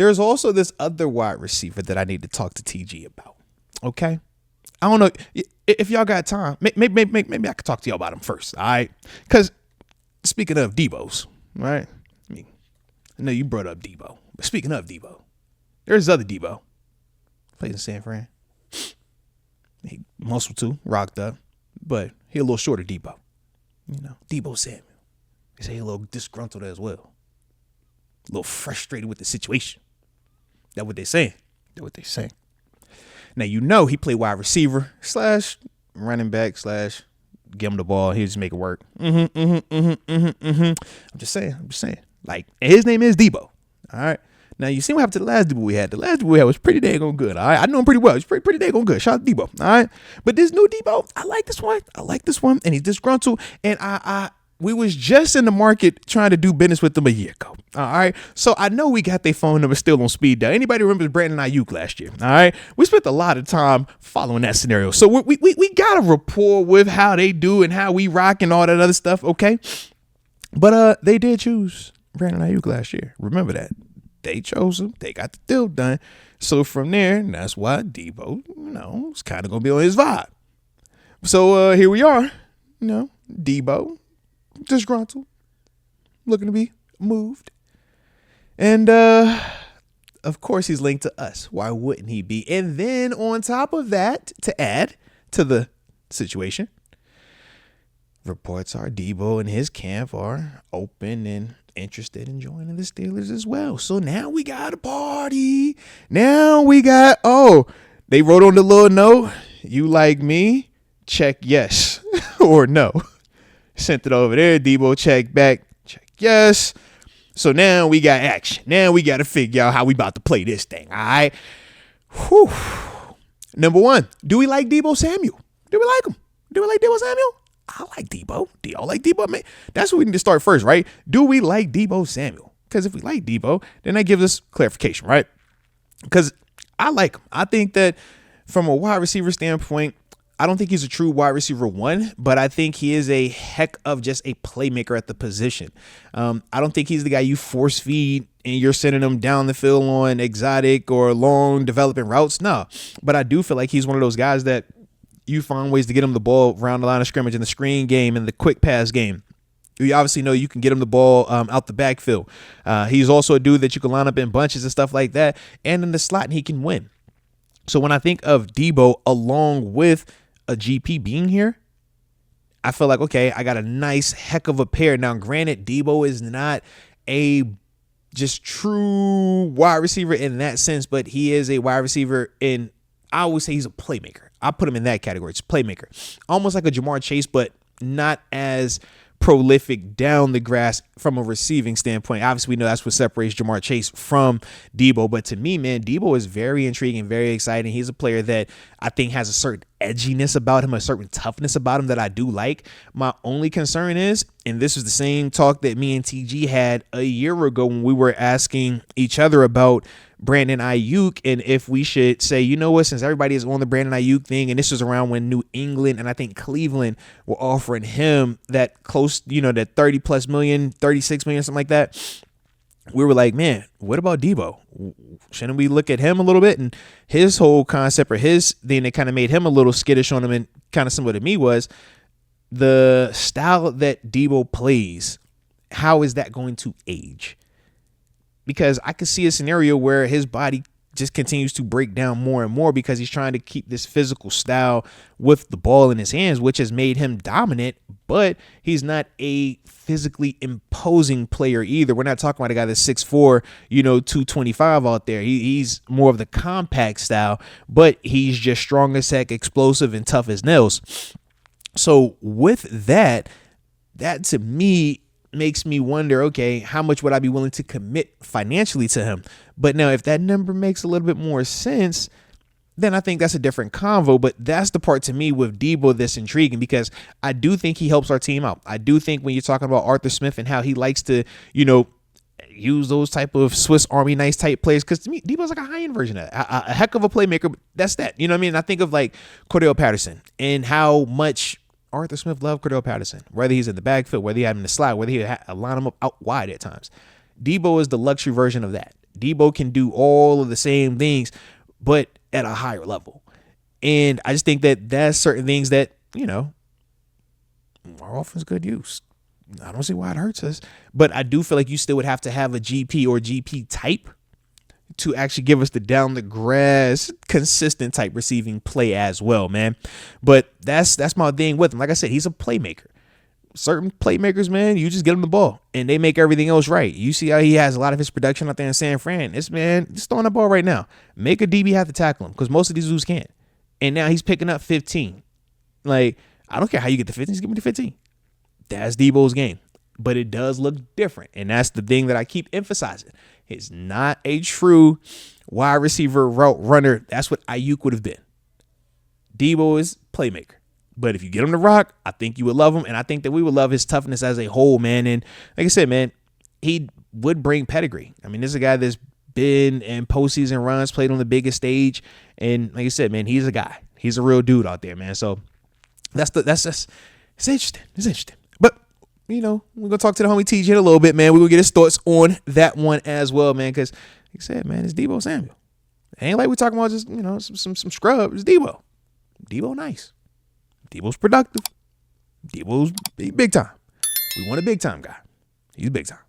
there's also this other wide receiver that I need to talk to TG about. Okay. I don't know if y'all got time. Maybe I could talk to y'all about him first. All right. Because speaking of Deebo's, right? I know you brought up Deebo, but speaking of Deebo, there's other Deebo. Plays in San Fran. He muscle too, rocked up, but he a little shorter Deebo. Deebo Samuel. They say he a little disgruntled as well. A little frustrated with the situation. That's what they're saying. Now, he played wide receiver / running back / give him the ball. He'll just make it work. I'm just saying. Like, his name is Deebo. All right. Now, you see what happened to the last Deebo we had. The last Deebo we had was pretty dang good. All right. I know him pretty well. He's pretty dang good. Shout out to Deebo. All right. But this new Deebo, I like this one. And he's disgruntled. And we was just in the market trying to do business with them a year ago. All right. So I know we got their phone number still on speed dial. Anybody remembers Brandon Ayuk last year? All right. We spent a lot of time following that scenario. So we got a rapport with how they do and how we rock and all that other stuff. Okay. But they did choose Brandon Ayuk last year. Remember that. They chose him. They got the deal done. So from there, that's why Deebo, is kind of going to be on his vibe. So here we are, Deebo, disgruntled, looking to be moved. And of course, he's linked to us. Why wouldn't he be? And then on top of that, to add to the situation, reports are Deebo and his camp are open and interested in joining the Steelers as well. So now we got a party. Now we got, they wrote on the little note, you like me? Check yes or no. Sent it over there. Deebo check back. Check yes. So now we got action. Now we got to figure out how we about to play this thing. All right. Whew. Number one, do we like Deebo Samuel? Do we like him? Do we like Deebo Samuel? I like Deebo. Do y'all like Deebo? Man, that's what we need to start first, right? Do we like Deebo Samuel? Because if we like Deebo, then that gives us clarification, right? Because I like him. I think that from a wide receiver standpoint, I don't think he's a true wide receiver one, but I think he is a heck of just a playmaker at the position. I don't think he's the guy you force feed and you're sending him down the field on exotic or long developing routes. No, but I do feel like he's one of those guys that you find ways to get him the ball around the line of scrimmage in the screen game and the quick pass game. You obviously know you can get him the ball out the backfield. He's also a dude that you can line up in bunches and stuff like that. And in the slot, and he can win. So when I think of Deebo along with a GP being here, I feel like, okay, I got a nice heck of a pair. Now, granted, Deebo is not a just true wide receiver in that sense, but he is a wide receiver in, I always say he's a playmaker. I put him in that category. It's playmaker. Almost like a Jamar Chase, but not as prolific down the grass from a receiving standpoint. Obviously, we know that's what separates Jamar Chase from Deebo. But to me, man, Deebo is very intriguing, very exciting. He's a player that I think has a certain edginess about him, a certain toughness about him that I do like. My only concern is, and this is the same talk that me and TG had a year ago when we were asking each other about Brandon Ayuk and if we should say, you know what, since everybody is on the Brandon Ayuk thing, and this was around when New England and I think Cleveland were offering him that close, that 30 plus million, 36 million, something like that. We were like, man, what about Deebo? Shouldn't we look at him a little bit? And his whole concept or his thing that kind of made him a little skittish on him and kind of similar to me was the style that Deebo plays. How is that going to age? Because I could see a scenario where his body just continues to break down more and more because he's trying to keep this physical style with the ball in his hands, which has made him dominant, but he's not a physically imposing player either. We're not talking about a guy that's 6'4", 225 out there. He's more of the compact style, but he's just strong as heck, explosive, and tough as nails. So with that to me makes me wonder, okay, how much would I be willing to commit financially to him? But now if that number makes a little bit more sense, then I think that's a different convo. But that's the part to me with Deebo that's intriguing because I do think he helps our team out. I do think when you're talking about Arthur Smith and how he likes to, use those type of Swiss Army knife type players, because to me, Deebo's like a high-end version of that. A heck of a playmaker, but that's that. You know what I mean? I think of like Cordell Patterson and how much Arthur Smith loved Cordell Patterson, whether he's in the backfield, whether he had him in the slot, whether he line him up out wide at times. Deebo is the luxury version of that. Deebo can do all of the same things, but at a higher level. And I just think that that's certain things that, our offense could use. I don't see why it hurts us, but I do feel like you still would have to have a GP or GP type to actually give us the down the grass, consistent type receiving play as well, man. But that's my thing with him. Like I said, he's a playmaker. Certain playmakers, man, you just get them the ball and they make everything else right. You see how he has a lot of his production out there in San Fran. This man, just throwing the ball right now. Make a DB have to tackle him because most of these dudes can't. And now he's picking up 15. Like, I don't care how you get the 15. Just give me the 15. That's Deebo's game. But it does look different. And that's the thing that I keep emphasizing. It's not a true wide receiver route runner. That's what Ayuk would have been. Deebo is playmaker. But if you get him to rock, I think you would love him. And I think that we would love his toughness as a whole, man. And like I said, man, he would bring pedigree. I mean, this is a guy that's been in postseason runs, played on the biggest stage. And like I said, man, he's a guy. He's a real dude out there, man. So it's interesting. It's interesting. But, we're going to talk to the homie TJ a little bit, man. We're going to get his thoughts on that one as well, man. Because like I said, man, it's Deebo Samuel. It ain't like we're talking about just, some scrub. It's Deebo. Deebo nice. Deebo's productive. Deebo's big time. We want a big time guy. He's big time.